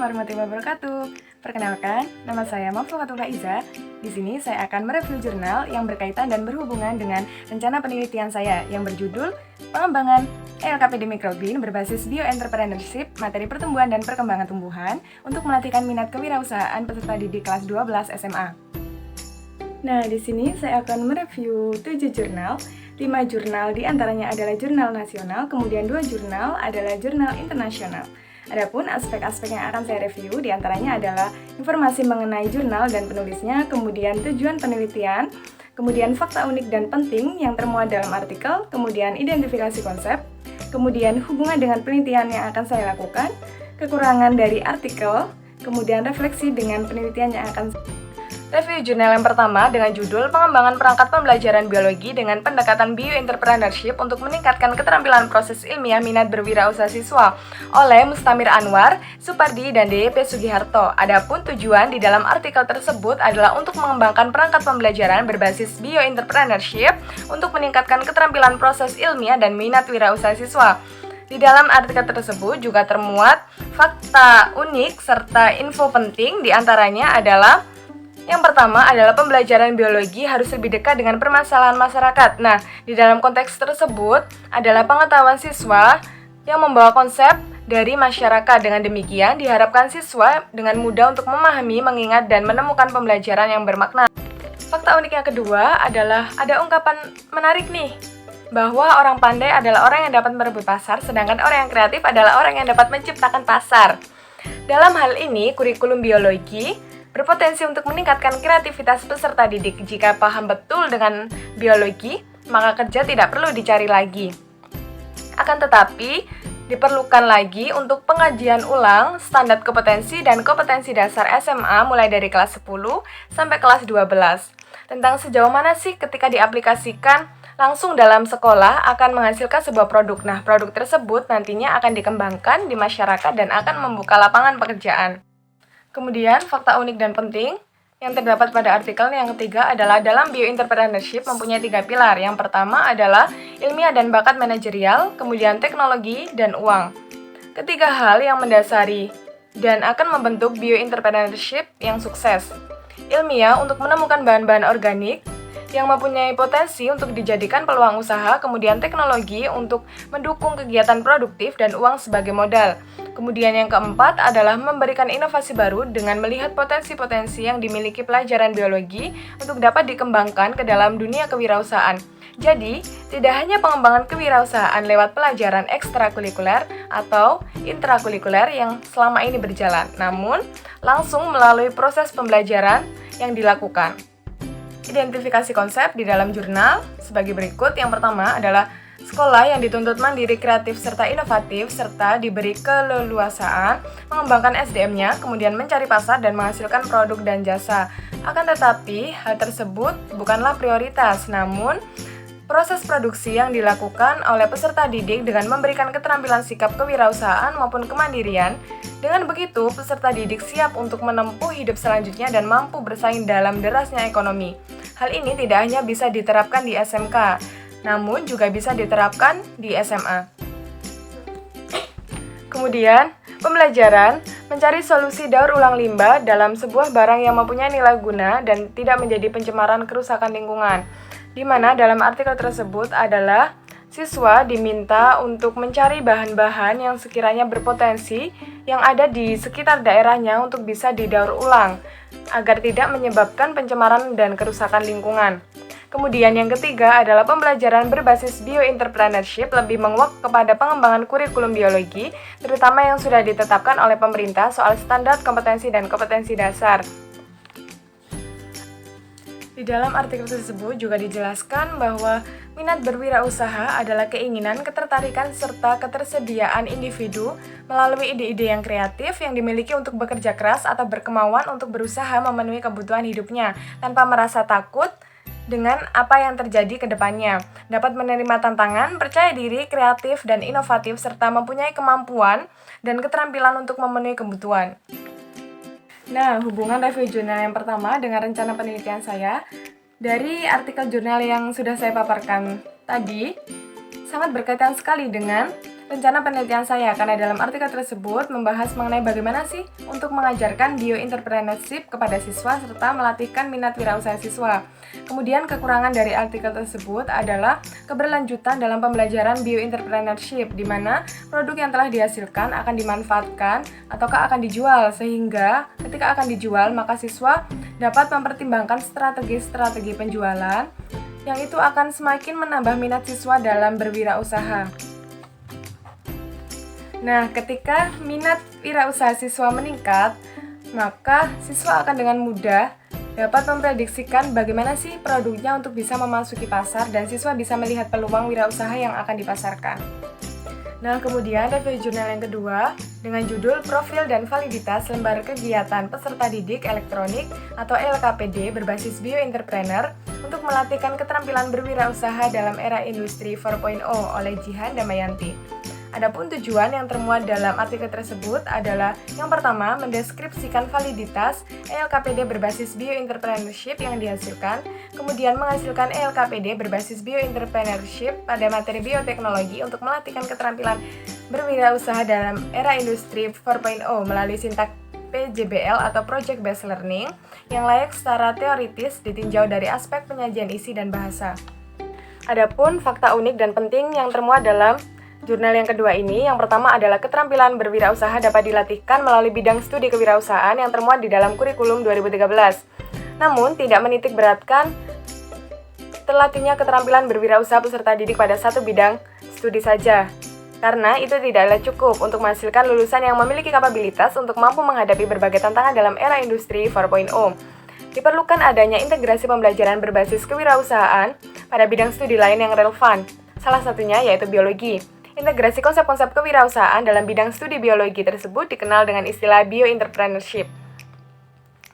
warahmatullahi wabarakatuh. Perkenalkan, nama saya Mafluhatullah Iza. Di sini saya akan mereview jurnal yang berkaitan dan berhubungan dengan rencana penelitian saya yang berjudul Pengembangan ELKP di Microgreen berbasis Bioentrepreneurship, materi pertumbuhan dan perkembangan tumbuhan untuk melatihkan minat kewirausahaan peserta didik kelas 12 SMA. Nah, di sini saya akan mereview 7 jurnal. 5 jurnal diantaranya adalah jurnal nasional, kemudian 2 jurnal adalah jurnal internasional. Adapun aspek-aspek yang akan saya review diantaranya adalah informasi mengenai jurnal dan penulisnya, kemudian tujuan penelitian, kemudian fakta unik dan penting yang termuat dalam artikel, kemudian identifikasi konsep, kemudian hubungan dengan penelitian yang akan saya lakukan, kekurangan dari artikel, kemudian refleksi dengan penelitian yang akan review jurnal yang pertama dengan judul Pengembangan Perangkat Pembelajaran Biologi dengan Pendekatan Bioentrepreneurship untuk Meningkatkan Keterampilan Proses Ilmiah Minat Berwirausaha Siswa oleh Mustamir Anwar, Supardi, dan DYP Sugiharto. Adapun tujuan di dalam artikel tersebut adalah untuk mengembangkan perangkat pembelajaran berbasis bioentrepreneurship untuk meningkatkan keterampilan proses ilmiah dan minat wirausaha siswa. Di dalam artikel tersebut juga termuat fakta unik serta info penting, diantaranya adalah yang pertama adalah pembelajaran biologi harus lebih dekat dengan permasalahan masyarakat. Nah, di dalam konteks tersebut adalah pengetahuan siswa yang membawa konsep dari masyarakat. Dengan demikian, diharapkan siswa dengan mudah untuk memahami, mengingat, dan menemukan pembelajaran yang bermakna. Fakta unik yang kedua adalah ada ungkapan menarik nih, bahwa orang pandai adalah orang yang dapat merebut pasar, sedangkan orang yang kreatif adalah orang yang dapat menciptakan pasar. Dalam hal ini, kurikulum biologi berpotensi untuk meningkatkan kreativitas peserta didik. Jika paham betul dengan biologi, maka kerja tidak perlu dicari lagi. Akan tetapi, diperlukan lagi untuk pengajian ulang standar kompetensi dan kompetensi dasar SMA mulai dari kelas 10 sampai kelas 12. Tentang sejauh mana sih ketika diaplikasikan langsung dalam sekolah akan menghasilkan sebuah produk. Nah, produk tersebut nantinya akan dikembangkan di masyarakat dan akan membuka lapangan pekerjaan. Kemudian, fakta unik dan penting yang terdapat pada artikel yang ketiga adalah dalam bioentrepreneurship mempunyai 3 pilar. Yang pertama adalah ilmiah dan bakat manajerial, kemudian teknologi, dan uang. Ketiga hal yang mendasari dan akan membentuk bioentrepreneurship yang sukses. Ilmiah untuk menemukan bahan-bahan organik yang mempunyai potensi untuk dijadikan peluang usaha, kemudian teknologi untuk mendukung kegiatan produktif, dan uang sebagai modal. Kemudian yang keempat adalah memberikan inovasi baru dengan melihat potensi-potensi yang dimiliki pelajaran biologi untuk dapat dikembangkan ke dalam dunia kewirausahaan. Jadi, tidak hanya pengembangan kewirausahaan lewat pelajaran ekstrakurikuler atau intrakurikuler yang selama ini berjalan, namun langsung melalui proses pembelajaran yang dilakukan. Identifikasi konsep di dalam jurnal sebagai berikut. Yang pertama adalah sekolah yang dituntut mandiri, kreatif, serta inovatif, serta diberi keleluasaan mengembangkan SDM-nya, kemudian mencari pasar dan menghasilkan produk dan jasa. Akan tetapi, hal tersebut bukanlah prioritas, namun proses produksi yang dilakukan oleh peserta didik dengan memberikan keterampilan sikap kewirausahaan maupun kemandirian. Dengan begitu, peserta didik siap untuk menempuh hidup selanjutnya dan mampu bersaing dalam derasnya ekonomi. Hal ini tidak hanya bisa diterapkan di SMK, namun juga bisa diterapkan di SMA. Kemudian, pembelajaran mencari solusi daur ulang limbah dalam sebuah barang yang mempunyai nilai guna dan tidak menjadi pencemaran kerusakan lingkungan. Di mana dalam artikel tersebut adalah siswa diminta untuk mencari bahan-bahan yang sekiranya berpotensi yang ada di sekitar daerahnya untuk bisa didaur ulang agar tidak menyebabkan pencemaran dan kerusakan lingkungan. Kemudian yang ketiga adalah pembelajaran berbasis bioentrepreneurship lebih menguak kepada pengembangan kurikulum biologi, terutama yang sudah ditetapkan oleh pemerintah soal standar kompetensi dan kompetensi dasar. Di dalam artikel tersebut juga dijelaskan bahwa minat berwirausaha adalah keinginan, ketertarikan, serta ketersediaan individu melalui ide-ide yang kreatif yang dimiliki untuk bekerja keras atau berkemauan untuk berusaha memenuhi kebutuhan hidupnya tanpa merasa takut dengan apa yang terjadi ke depannya, dapat menerima tantangan, percaya diri, kreatif, dan inovatif, serta mempunyai kemampuan dan keterampilan untuk memenuhi kebutuhan. Nah, hubungan review jurnal yang pertama dengan rencana penelitian saya dari artikel jurnal yang sudah saya paparkan tadi sangat berkaitan sekali dengan rencana penelitian saya, karena dalam artikel tersebut membahas mengenai bagaimana sih untuk mengajarkan bioentrepreneurship kepada siswa serta melatihkan minat wirausaha siswa. Kemudian kekurangan dari artikel tersebut adalah keberlanjutan dalam pembelajaran bioentrepreneurship, di mana produk yang telah dihasilkan akan dimanfaatkan ataukah akan dijual, sehingga ketika akan dijual maka siswa dapat mempertimbangkan strategi-strategi penjualan yang itu akan semakin menambah minat siswa dalam berwirausaha. Nah, ketika minat wirausaha siswa meningkat, maka siswa akan dengan mudah dapat memprediksikan bagaimana sih produknya untuk bisa memasuki pasar dan siswa bisa melihat peluang wirausaha yang akan dipasarkan. Nah, kemudian review jurnal yang kedua dengan judul Profil dan Validitas Lembar Kegiatan Peserta Didik Elektronik atau LKPD berbasis Bioentrepreneur untuk melatihkan keterampilan berwirausaha dalam era industri 4.0 oleh Jihan Damayanti. Adapun tujuan yang termuat dalam artikel tersebut adalah yang pertama, mendeskripsikan validitas ELKPD berbasis bioentrepreneurship yang dihasilkan, kemudian menghasilkan ELKPD berbasis bioentrepreneurship pada materi bioteknologi untuk melatihkan keterampilan berwirausaha dalam era industri 4.0 melalui sintak PJBL atau Project Based Learning yang layak secara teoritis ditinjau dari aspek penyajian isi dan bahasa. Adapun fakta unik dan penting yang termuat dalam jurnal yang kedua ini, yang pertama adalah keterampilan berwirausaha dapat dilatihkan melalui bidang studi kewirausahaan yang termuat di dalam kurikulum 2013. Namun, tidak menitik beratkan terlatihnya keterampilan berwirausaha peserta didik pada satu bidang studi saja. Karena itu tidaklah cukup untuk menghasilkan lulusan yang memiliki kapabilitas untuk mampu menghadapi berbagai tantangan dalam era industri 4.0. Diperlukan adanya integrasi pembelajaran berbasis kewirausahaan pada bidang studi lain yang relevan. Salah satunya yaitu biologi. Integrasi konsep-konsep kewirausahaan dalam bidang studi biologi tersebut dikenal dengan istilah bioentrepreneurship.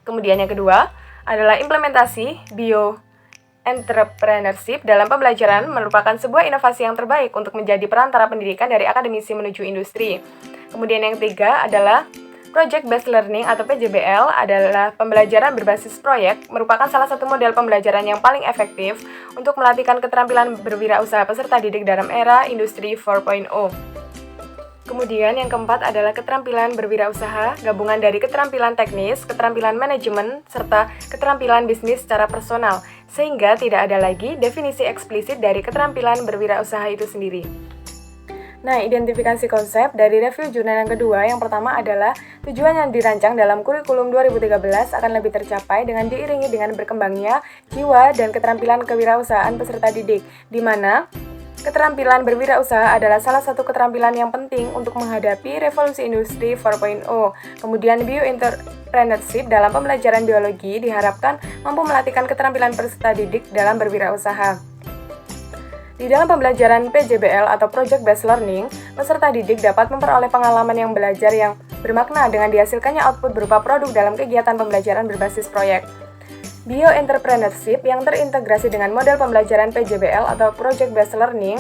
Kemudian yang kedua adalah implementasi bioentrepreneurship dalam pembelajaran merupakan sebuah inovasi yang terbaik untuk menjadi perantara pendidikan dari akademisi menuju industri. Kemudian yang ketiga adalah Project Based Learning atau PJBL adalah pembelajaran berbasis proyek, merupakan salah satu model pembelajaran yang paling efektif untuk melatihkan keterampilan berwirausaha peserta didik dalam era industri 4.0. Kemudian yang keempat adalah keterampilan berwirausaha, gabungan dari keterampilan teknis, keterampilan manajemen, serta keterampilan bisnis secara personal, sehingga tidak ada lagi definisi eksplisit dari keterampilan berwirausaha itu sendiri. Nah, identifikasi konsep dari review jurnal yang kedua yang pertama adalah tujuan yang dirancang dalam kurikulum 2013 akan lebih tercapai dengan diiringi dengan berkembangnya jiwa dan keterampilan kewirausahaan peserta didik, di mana keterampilan berwirausaha adalah salah satu keterampilan yang penting untuk menghadapi revolusi industri 4.0. Kemudian bioentrepreneurship dalam pembelajaran biologi diharapkan mampu melatihkan keterampilan peserta didik dalam berwirausaha. Di dalam pembelajaran PJBL atau Project Based Learning, peserta didik dapat memperoleh pengalaman yang belajar yang bermakna dengan dihasilkannya output berupa produk dalam kegiatan pembelajaran berbasis proyek. Bioentrepreneurship yang terintegrasi dengan model pembelajaran PJBL atau Project Based Learning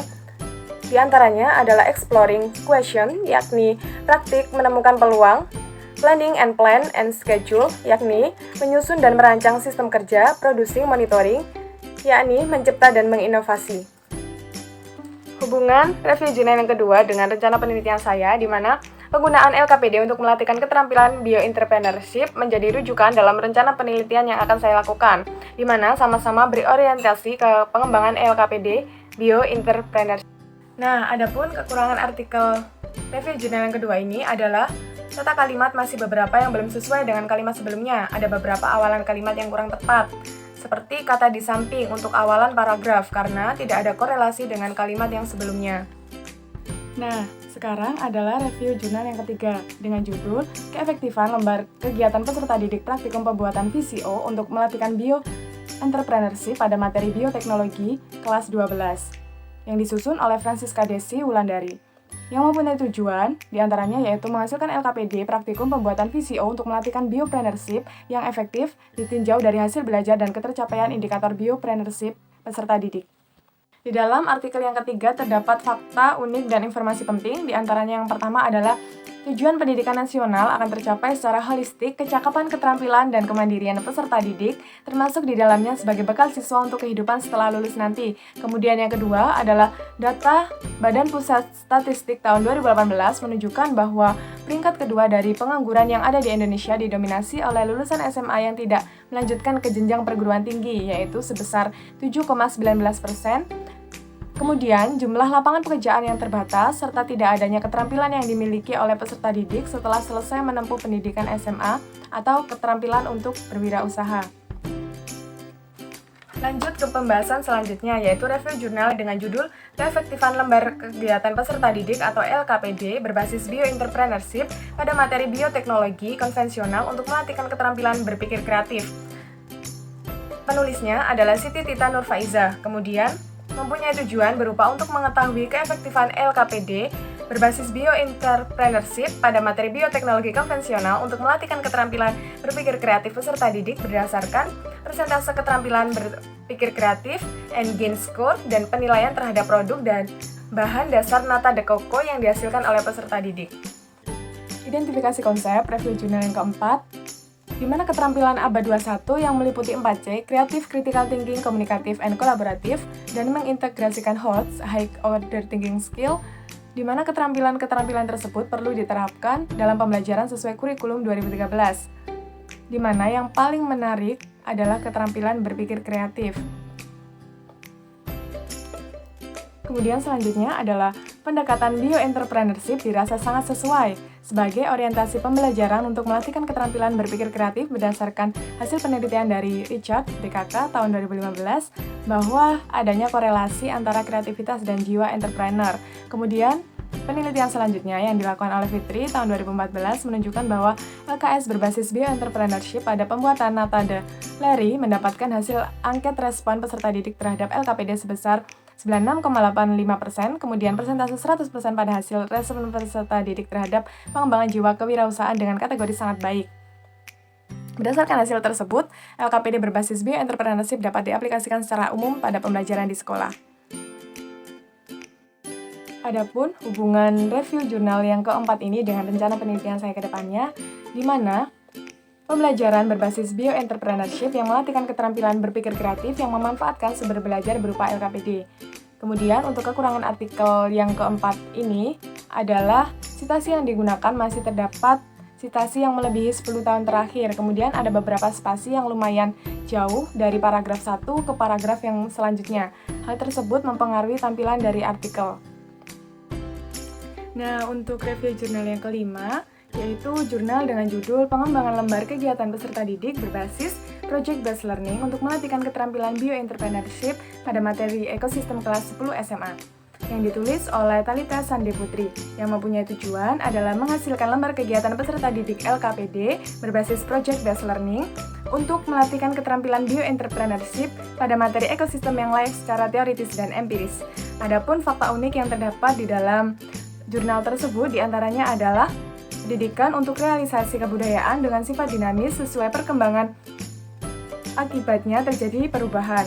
diantaranya adalah exploring question, yakni praktik menemukan peluang, planning and plan and schedule, yakni menyusun dan merancang sistem kerja, producing, monitoring, yakni mencipta dan menginovasi. Hubungan review jurnal yang kedua dengan rencana penelitian saya, di mana penggunaan LKPD untuk melatihkan keterampilan bioentrepreneurship menjadi rujukan dalam rencana penelitian yang akan saya lakukan, di mana sama-sama berorientasi ke pengembangan LKPD bioentrepreneurship. Nah, adapun kekurangan artikel review jurnal yang kedua ini adalah tata kalimat masih beberapa yang belum sesuai dengan kalimat sebelumnya. Ada beberapa awalan kalimat yang kurang tepat, seperti kata di samping untuk awalan paragraf karena tidak ada korelasi dengan kalimat yang sebelumnya. Nah, sekarang adalah review jurnal yang ketiga dengan judul Keefektifan Lembar Kegiatan Peserta Didik Praktikum Pembuatan VCO untuk Melatihkan Bioentrepreneurship pada materi Bioteknologi kelas 12 yang disusun oleh Francisca Desi Wulandari. Yang mempunyai tujuan, diantaranya yaitu menghasilkan LKPD praktikum pembuatan VCO untuk melatihkan biopreneurship yang efektif ditinjau dari hasil belajar dan ketercapaian indikator biopreneurship peserta didik. Di dalam artikel yang ketiga terdapat fakta unik dan informasi penting, diantaranya yang pertama adalah Tujuan pendidikan nasional akan tercapai secara holistik, kecakapan, keterampilan, dan kemandirian peserta didik, termasuk di dalamnya sebagai bekal siswa untuk kehidupan setelah lulus nanti. Kemudian yang kedua adalah data Badan Pusat Statistik tahun 2018 menunjukkan bahwa peringkat kedua dari pengangguran yang ada di Indonesia didominasi oleh lulusan SMA yang tidak melanjutkan ke jenjang perguruan tinggi, yaitu sebesar 7,19%. Kemudian, jumlah lapangan pekerjaan yang terbatas serta tidak adanya keterampilan yang dimiliki oleh peserta didik setelah selesai menempuh pendidikan SMA atau keterampilan untuk berwirausaha. Lanjut ke pembahasan selanjutnya, yaitu review jurnal dengan judul Keefektifan Lembar Kegiatan Peserta Didik atau LKPD berbasis Bioentrepreneurship pada materi bioteknologi konvensional untuk melatihkan keterampilan berpikir kreatif. Penulisnya adalah Siti Tita Nurfaiza. Kemudian, mempunyai tujuan berupa untuk mengetahui keefektifan LKPD berbasis bioentrepreneurship pada materi bioteknologi konvensional untuk melatihkan keterampilan berpikir kreatif peserta didik berdasarkan persentase keterampilan berpikir kreatif, Engage Score, dan penilaian terhadap produk dan bahan dasar Nata de Coco yang dihasilkan oleh peserta didik. Identifikasi konsep, review jurnal yang keempat, di mana keterampilan ABA 21 yang meliputi 4C, kreatif, critical thinking, komunikatif, and kolaboratif, dan mengintegrasikan HOTS, high order thinking skill, di mana keterampilan-keterampilan tersebut perlu diterapkan dalam pembelajaran sesuai kurikulum 2013, di mana yang paling menarik adalah keterampilan berpikir kreatif. Kemudian selanjutnya adalah pendekatan bioentrepreneurship dirasa sangat sesuai sebagai orientasi pembelajaran untuk melatihkan keterampilan berpikir kreatif berdasarkan hasil penelitian dari Richard DKK tahun 2015 bahwa adanya korelasi antara kreativitas dan jiwa entrepreneur. Kemudian penelitian selanjutnya yang dilakukan oleh Fitri tahun 2014 menunjukkan bahwa LKS berbasis bioentrepreneurship pada pembuatan Nata de Larry mendapatkan hasil angket respon peserta didik terhadap LKPD sebesar 96,85%, kemudian persentase 100% pada hasil respon peserta didik terhadap pengembangan jiwa kewirausahaan dengan kategori sangat baik. Berdasarkan hasil tersebut, LKPD berbasis bioentrepreneurship dapat diaplikasikan secara umum pada pembelajaran di sekolah. Adapun hubungan review jurnal yang keempat ini dengan rencana penelitian saya ke depannya, di mana pembelajaran berbasis bioentrepreneurship yang melatihkan keterampilan berpikir kreatif yang memanfaatkan sumber belajar berupa LKPD. Kemudian untuk kekurangan artikel yang keempat ini adalah citasi yang digunakan masih terdapat citasi yang melebihi 10 tahun terakhir. Kemudian ada beberapa spasi yang lumayan jauh dari paragraf 1 ke paragraf yang selanjutnya. Hal tersebut mempengaruhi tampilan dari artikel. Nah, untuk review jurnal yang kelima, yaitu jurnal dengan judul Pengembangan Lembar Kegiatan Peserta Didik berbasis Project Based Learning untuk melatihkan keterampilan bioentrepreneurship pada materi ekosistem kelas 10 SMA, yang ditulis oleh Talita Sande Putri, yang mempunyai tujuan adalah menghasilkan lembar kegiatan peserta didik LKPD berbasis Project Based Learning untuk melatihkan keterampilan bioentrepreneurship pada materi ekosistem yang lain secara teoritis dan empiris. Adapun fakta unik yang terdapat di dalam jurnal tersebut diantaranya adalah pendidikan untuk realisasi kebudayaan dengan sifat dinamis sesuai perkembangan. Akibatnya terjadi perubahan.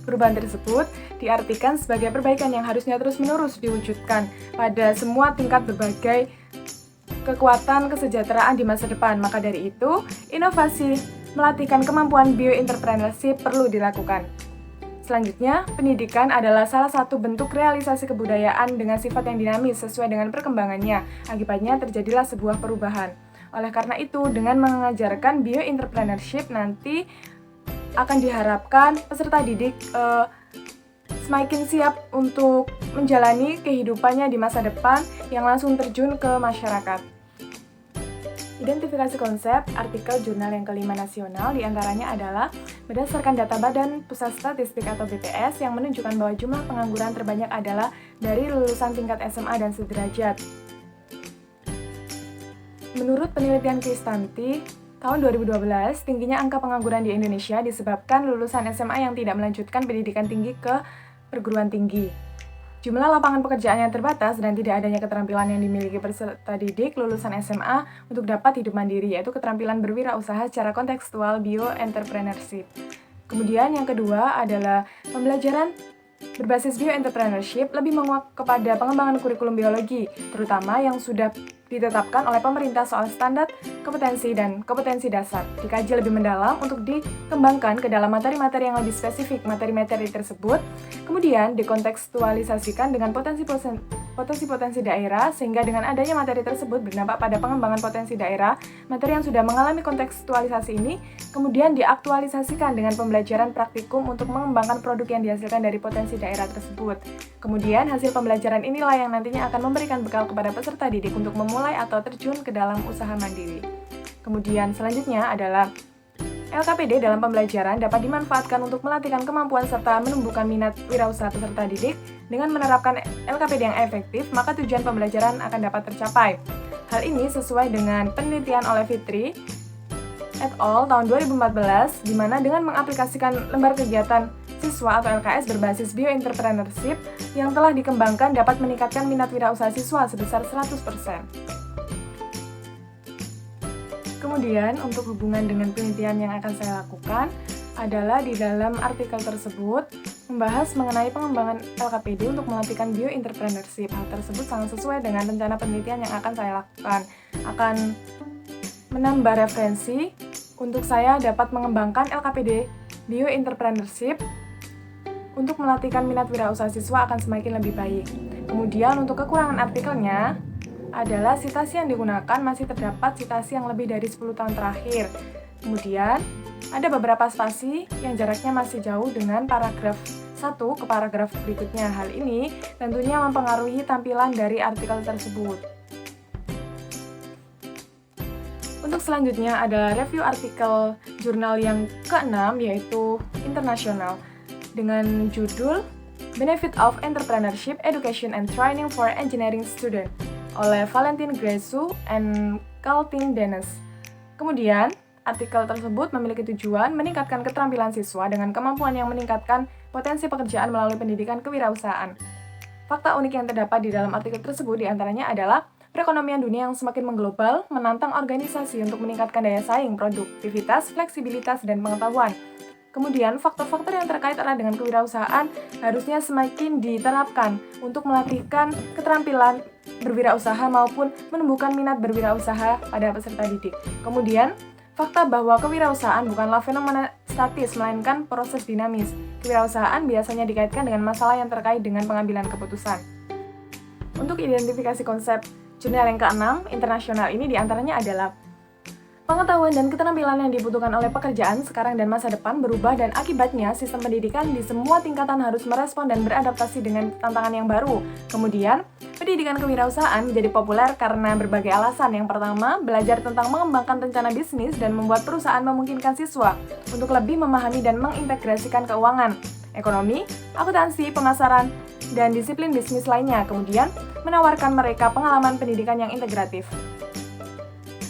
Perubahan tersebut diartikan sebagai perbaikan yang harusnya terus-menerus diwujudkan pada semua tingkat berbagai kekuatan kesejahteraan di masa depan. Maka dari itu, inovasi melatihkan kemampuan bioentrepreneurship perlu dilakukan. Selanjutnya, pendidikan adalah salah satu bentuk realisasi kebudayaan dengan sifat yang dinamis sesuai dengan perkembangannya. Akibatnya terjadilah sebuah perubahan. Oleh karena itu, dengan mengajarkan bioentrepreneurship nanti akan diharapkan peserta didik semakin siap untuk menjalani kehidupannya di masa depan yang langsung terjun ke masyarakat. Identifikasi konsep artikel jurnal yang kelima nasional diantaranya adalah berdasarkan data Badan Pusat Statistik atau BPS yang menunjukkan bahwa jumlah pengangguran terbanyak adalah dari lulusan tingkat SMA dan sederajat. Menurut penelitian Kristanti, tahun 2012, tingginya angka pengangguran di Indonesia disebabkan lulusan SMA yang tidak melanjutkan pendidikan tinggi ke perguruan tinggi. Jumlah lapangan pekerjaan yang terbatas dan tidak adanya keterampilan yang dimiliki peserta didik lulusan SMA untuk dapat hidup mandiri, yaitu keterampilan berwirausaha secara kontekstual bioentrepreneurship. Kemudian yang kedua adalah pembelajaran berbasis bioentrepreneurship lebih menguak kepada pengembangan kurikulum biologi, terutama yang sudah ditetapkan oleh pemerintah soal standar kompetensi dan kompetensi dasar. Dikaji lebih mendalam untuk dikembangkan ke dalam materi-materi yang lebih spesifik. Materi-materi tersebut kemudian dikontekstualisasikan dengan potensi-potensi daerah, sehingga dengan adanya materi tersebut berdampak pada pengembangan potensi daerah. Materi yang sudah mengalami kontekstualisasi ini kemudian diaktualisasikan dengan pembelajaran praktikum untuk mengembangkan produk yang dihasilkan dari potensi daerah tersebut. Kemudian hasil pembelajaran inilah yang nantinya akan memberikan bekal kepada peserta didik untuk memulai atau terjun ke dalam usaha mandiri. Kemudian selanjutnya adalah LKPD dalam pembelajaran dapat dimanfaatkan untuk melatihkan kemampuan serta menumbuhkan minat wirausaha peserta didik. Dengan menerapkan LKPD yang efektif, maka tujuan pembelajaran akan dapat tercapai. Hal ini sesuai dengan penelitian oleh Fitri et al. Tahun 2014, di mana dengan mengaplikasikan lembar kegiatan siswa atau LKS berbasis bioentrepreneurship yang telah dikembangkan dapat meningkatkan minat wirausaha siswa sebesar 100%. Kemudian, untuk hubungan dengan penelitian yang akan saya lakukan adalah di dalam artikel tersebut membahas mengenai pengembangan LKPD untuk melatihkan bioentrepreneurship. Hal tersebut sangat sesuai dengan rencana penelitian yang akan saya lakukan. Akan menambah referensi untuk saya dapat mengembangkan LKPD bioentrepreneurship untuk melatihkan minat wirausaha siswa akan semakin lebih baik. Kemudian untuk kekurangan artikelnya adalah sitasi yang digunakan masih terdapat sitasi yang lebih dari 10 tahun terakhir. Kemudian ada beberapa spasi yang jaraknya masih jauh dengan paragraf 1 ke paragraf berikutnya. Hal ini tentunya mempengaruhi tampilan dari artikel tersebut. Untuk selanjutnya adalah review artikel jurnal yang ke-6 yaitu internasional dengan judul Benefit of Entrepreneurship Education and Training for Engineering Student oleh Valentin Gresu and Kaltin Dennis. Kemudian, artikel tersebut memiliki tujuan meningkatkan keterampilan siswa dengan kemampuan yang meningkatkan potensi pekerjaan melalui pendidikan kewirausahaan. Fakta unik yang terdapat di dalam artikel tersebut diantaranya adalah perekonomian dunia yang semakin mengglobal menantang organisasi untuk meningkatkan daya saing, produktivitas, fleksibilitas, dan pengetahuan. Kemudian, faktor-faktor yang terkait erat dengan kewirausahaan harusnya semakin diterapkan untuk melatihkan keterampilan berwirausaha maupun menumbuhkan minat berwirausaha pada peserta didik. Kemudian, fakta bahwa kewirausahaan bukanlah fenomena statis, melainkan proses dinamis. Kewirausahaan biasanya dikaitkan dengan masalah yang terkait dengan pengambilan keputusan. Untuk identifikasi konsep jurnal yang ke-6, internasional ini diantaranya adalah pengetahuan dan keterampilan yang dibutuhkan oleh pekerjaan sekarang dan masa depan berubah dan akibatnya sistem pendidikan di semua tingkatan harus merespon dan beradaptasi dengan tantangan yang baru. Kemudian, pendidikan kewirausahaan menjadi populer karena berbagai alasan. Yang pertama, belajar tentang mengembangkan rencana bisnis dan membuat perusahaan memungkinkan siswa untuk lebih memahami dan mengintegrasikan keuangan, ekonomi, akuntansi, pemasaran, dan disiplin bisnis lainnya. Kemudian, menawarkan mereka pengalaman pendidikan yang integratif.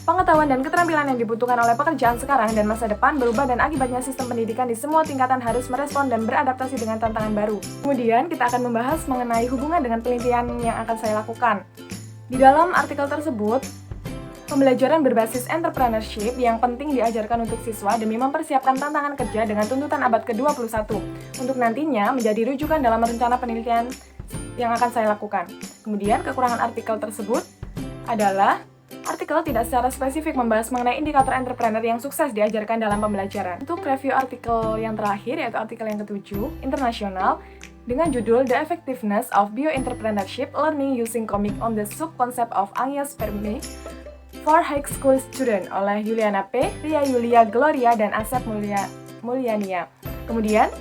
Pengetahuan dan keterampilan yang dibutuhkan oleh pekerjaan sekarang dan masa depan berubah dan akibatnya sistem pendidikan di semua tingkatan harus merespon dan beradaptasi dengan tantangan baru. Kemudian kita akan membahas mengenai hubungan dengan penelitian yang akan saya lakukan. Di dalam artikel tersebut, pembelajaran berbasis entrepreneurship yang penting diajarkan untuk siswa demi mempersiapkan tantangan kerja dengan tuntutan abad ke-21 untuk nantinya menjadi rujukan dalam rencana penelitian yang akan saya lakukan. Kemudian kekurangan artikel tersebut adalah artikel tidak secara spesifik membahas mengenai indikator entrepreneur yang sukses diajarkan dalam pembelajaran. Untuk review artikel yang terakhir, yaitu artikel yang ke-7, internasional, dengan judul The Effectiveness of Bioentrepreneurship Learning Using Comic on the Subconcept of Angiospermy for High School Student oleh Yuliana P., Ria Yulia Gloria, dan Asep Mulyania. Kemudian,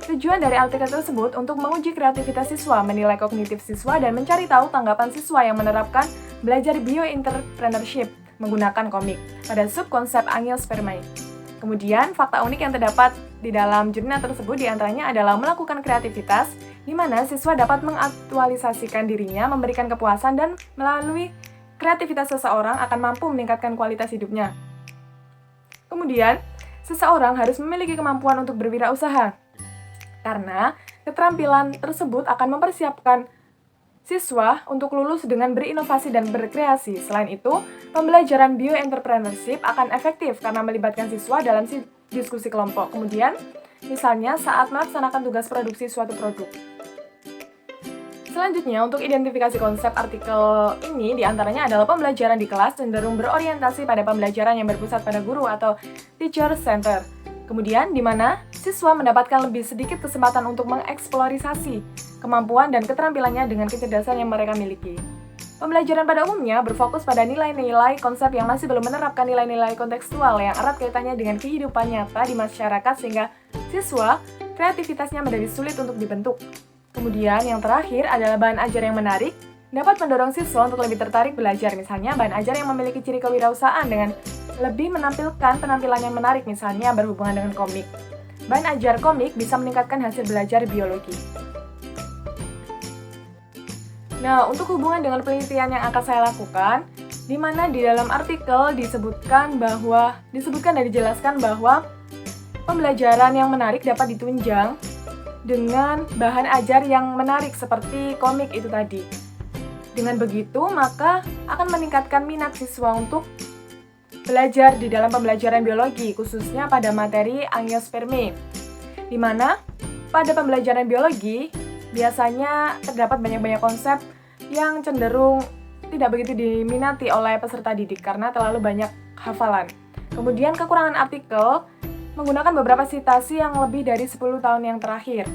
tujuan dari artikel tersebut untuk menguji kreativitas siswa, menilai kognitif siswa, dan mencari tahu tanggapan siswa yang menerapkan belajar bioentrepreneurship menggunakan komik pada subkonsep angiospermy. Kemudian, fakta unik yang terdapat di dalam jurnal tersebut diantaranya adalah melakukan kreativitas, di mana siswa dapat mengaktualisasikan dirinya, memberikan kepuasan, dan melalui kreativitas seseorang akan mampu meningkatkan kualitas hidupnya. Kemudian, seseorang harus memiliki kemampuan untuk berwirausaha, karena keterampilan tersebut akan mempersiapkan siswa untuk lulus dengan berinovasi dan berkreasi. Selain itu, pembelajaran bioentrepreneurship akan efektif karena melibatkan siswa dalam diskusi kelompok. Kemudian, misalnya saat melaksanakan tugas produksi suatu produk. Selanjutnya, untuk identifikasi konsep artikel ini diantaranya adalah pembelajaran di kelas cenderung berorientasi pada pembelajaran yang berpusat pada guru atau teacher center. Kemudian, di mana siswa mendapatkan lebih sedikit kesempatan untuk mengeksplorasi kemampuan dan keterampilannya dengan kecerdasan yang mereka miliki. Pembelajaran pada umumnya berfokus pada nilai-nilai konsep yang masih belum menerapkan nilai-nilai kontekstual yang erat kaitannya dengan kehidupan nyata di masyarakat sehingga siswa kreativitasnya menjadi sulit untuk dibentuk. Kemudian yang terakhir adalah bahan ajar yang menarik, dapat mendorong siswa untuk lebih tertarik belajar. Misalnya bahan ajar yang memiliki ciri kewirausahaan dengan lebih menampilkan penampilan yang menarik, misalnya berhubungan dengan komik. Bahan ajar komik bisa meningkatkan hasil belajar biologi. Nah, untuk hubungan dengan penelitian yang akan saya lakukan, di mana di dalam artikel disebutkan dan dijelaskan bahwa pembelajaran yang menarik dapat ditunjang dengan bahan ajar yang menarik seperti komik itu tadi. Dengan begitu, maka akan meningkatkan minat siswa untuk belajar di dalam pembelajaran biologi, khususnya pada materi angiosperme. Di mana pada pembelajaran biologi biasanya terdapat banyak konsep yang cenderung tidak begitu diminati oleh peserta didik karena terlalu banyak hafalan. Kemudian kekurangan artikel menggunakan beberapa sitasi yang lebih dari 10 tahun yang terakhir.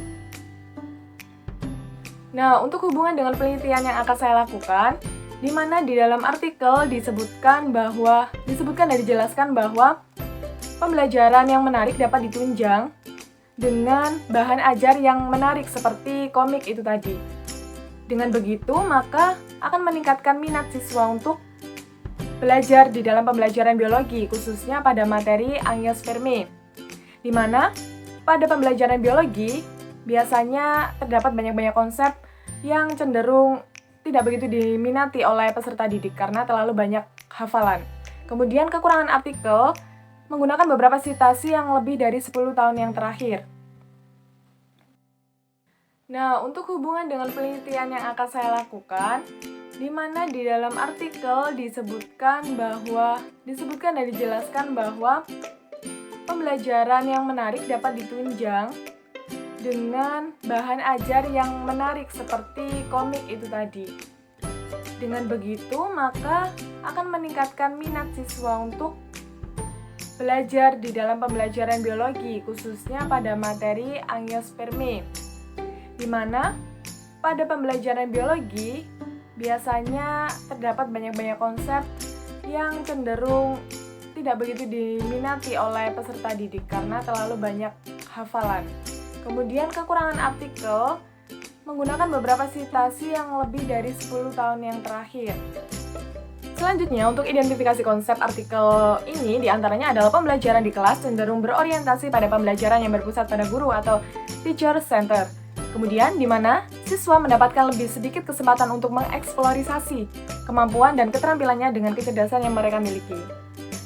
Nah, untuk hubungan dengan penelitian yang akan saya lakukan, di mana di dalam artikel disebutkan dan dijelaskan bahwa pembelajaran yang menarik dapat ditunjang dengan bahan ajar yang menarik seperti komik itu tadi. Dengan begitu, maka akan meningkatkan minat siswa untuk belajar di dalam pembelajaran biologi, khususnya pada materi angiosperme. Di mana pada pembelajaran biologi biasanya terdapat banyak konsep yang cenderung tidak begitu diminati oleh peserta didik karena terlalu banyak hafalan. Kemudian kekurangan artikel menggunakan beberapa sitasi yang lebih dari 10 tahun yang terakhir. Nah, untuk hubungan dengan penelitian yang akan saya lakukan, di mana di dalam artikel disebutkan dan dijelaskan bahwa pembelajaran yang menarik dapat ditunjang dengan bahan ajar yang menarik seperti komik itu tadi. Dengan begitu, maka akan meningkatkan minat siswa untuk belajar di dalam pembelajaran biologi, khususnya pada materi angiosperme. Di mana pada pembelajaran biologi biasanya terdapat banyak konsep yang cenderung tidak begitu diminati oleh peserta didik karena terlalu banyak hafalan. Kemudian kekurangan artikel menggunakan beberapa sitasi yang lebih dari 10 tahun yang terakhir. Selanjutnya, untuk identifikasi konsep artikel ini diantaranya adalah pembelajaran di kelas cenderung berorientasi pada pembelajaran yang berpusat pada guru atau teacher center. Kemudian, di mana siswa mendapatkan lebih sedikit kesempatan untuk mengeksplorasi kemampuan dan keterampilannya dengan kecerdasan yang mereka miliki.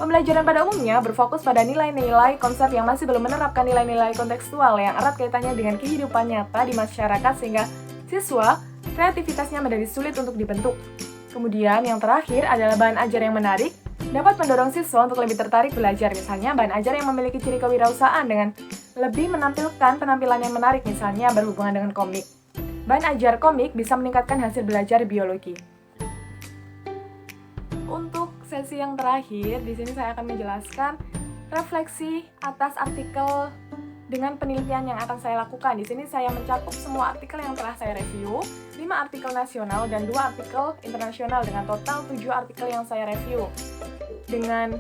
Pembelajaran pada umumnya berfokus pada nilai-nilai konsep yang masih belum menerapkan nilai-nilai kontekstual yang erat kaitannya dengan kehidupan nyata di masyarakat sehingga siswa kreativitasnya menjadi sulit untuk dibentuk. Kemudian yang terakhir adalah bahan ajar yang menarik, dapat mendorong siswa untuk lebih tertarik belajar. Misalnya bahan ajar yang memiliki ciri kewirausahaan dengan lebih menampilkan penampilan yang menarik, misalnya berhubungan dengan komik. Bahan ajar komik bisa meningkatkan hasil belajar biologi. Untuk sesi yang terakhir, di sini saya akan menjelaskan refleksi atas artikel dengan penelitian yang akan saya lakukan. Di sini saya mencakup semua artikel yang telah saya review, 5 artikel nasional dan 2 artikel internasional dengan total 7 artikel yang saya review. Dengan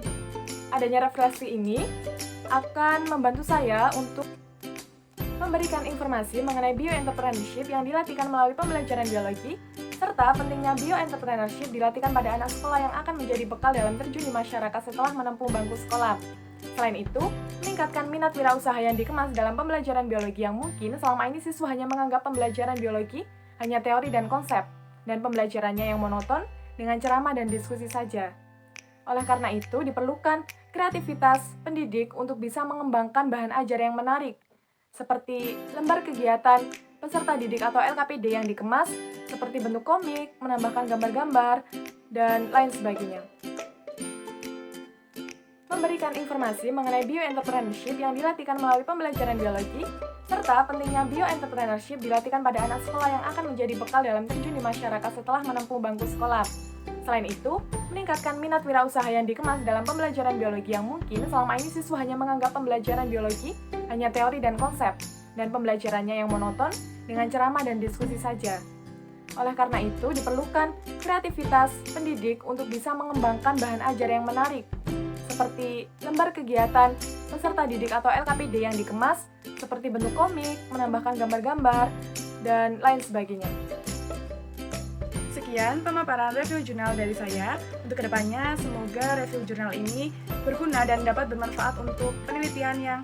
adanya refleksi ini akan membantu saya untuk memberikan informasi mengenai bioentrepreneurship yang dilatihkan melalui pembelajaran biologi, serta pentingnya bioentrepreneurship dilatihkan pada anak sekolah yang akan menjadi bekal dalam terjun di masyarakat setelah menempuh bangku sekolah. Selain itu, meningkatkan minat wirausaha yang dikemas dalam pembelajaran biologi yang mungkin selama ini siswa hanya menganggap pembelajaran biologi hanya teori dan konsep, dan pembelajarannya yang monoton dengan ceramah dan diskusi saja. Oleh karena itu, diperlukan kreativitas pendidik untuk bisa mengembangkan bahan ajar yang menarik, seperti lembar kegiatan peserta didik atau LKPD yang dikemas seperti bentuk komik, menambahkan gambar-gambar, dan lain sebagainya. memberikan informasi mengenai bioentrepreneurship yang dilatihkan melalui pembelajaran biologi, serta pentingnya bioentrepreneurship dilatihkan pada anak sekolah yang akan menjadi bekal dalam terjun di masyarakat setelah menempuh bangku sekolah. Selain itu, meningkatkan minat wirausaha yang dikemas dalam pembelajaran biologi yang mungkin selama ini siswa hanya menganggap pembelajaran biologi hanya teori dan konsep, dan pembelajarannya yang monoton dengan ceramah dan diskusi saja. Oleh karena itu, diperlukan kreativitas pendidik untuk bisa mengembangkan bahan ajar yang menarik, seperti lembar kegiatan peserta didik atau LKPD yang dikemas, seperti bentuk komik, menambahkan gambar-gambar, dan lain sebagainya. Sekian pemaparan review jurnal dari saya. Untuk kedepannya, semoga review jurnal ini berguna dan dapat bermanfaat untuk penelitian yang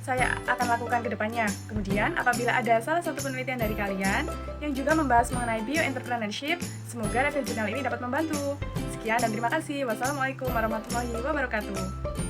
saya akan lakukan ke depannya. Kemudian, apabila ada salah satu penelitian dari kalian yang juga membahas mengenai bioentrepreneurship, semoga review jurnal ini dapat membantu. Sekian dan terima kasih. Wassalamualaikum warahmatullahi wabarakatuh.